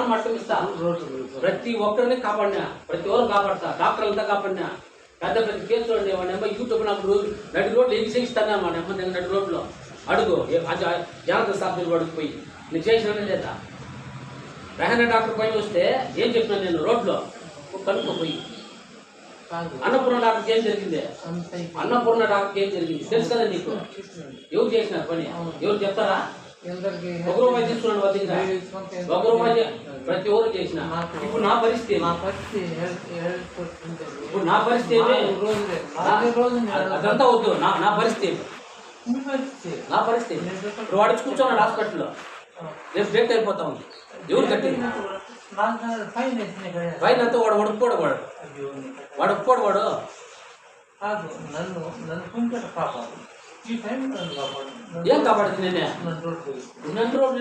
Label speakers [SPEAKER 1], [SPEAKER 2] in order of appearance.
[SPEAKER 1] ప్రాణం మట్టం ఇస్తా. ప్రతి ఒక్కరిని కాపాడినా, ప్రతి ఒక్కరు కాపాడతా, డాక్టర్లంతా కాపాడినా. పెద్ద పెద్ద కేసులు ఉండే వాడి నెంబర్ యూట్యూబ్ నాకు నడి రోడ్లు ఎన్ని చేయిస్తానా మా నెంబర్ దగ్గర నడి రోడ్లో అడుగు జాగ్రత్త స్థాపన వాడికి పోయి నీకు చేసినా లేదా. రెహనా డాక్టర్ పైన వస్తే ఏం చెప్పినా నేను రోడ్లో కనుక్కోపోయి. అన్నపూర్ణ డాక్టర్కి ఏం జరిగింది? అన్నపూర్ణ డాక్టర్కి ఏం జరిగింది తెలుసు కదా నీకు? ఎవరు చేసినారు పని? ఎవరు చెప్తారా? ఒక రూపాయి తీసుకున్నాడు వాళ్ళ దగ్గర, ఒక రూపాయి ప్రతి ఒక్కరు చేసిన. ఇప్పుడు నా పరిస్థితి అదంతా వద్దు. నా పరిస్థితి ఇప్పుడు వాడికి కూర్చోన్నాడు హాస్పిటల్లో, రేపు డేట్ అయిపోతా ఉంది. ఎవరు కట్టింది? పైన అంతా వాడు ఒప్పుకోడు, వాడు ఒప్పుకోడు. ఏం కాపాడుతుంది? నేను రోడ్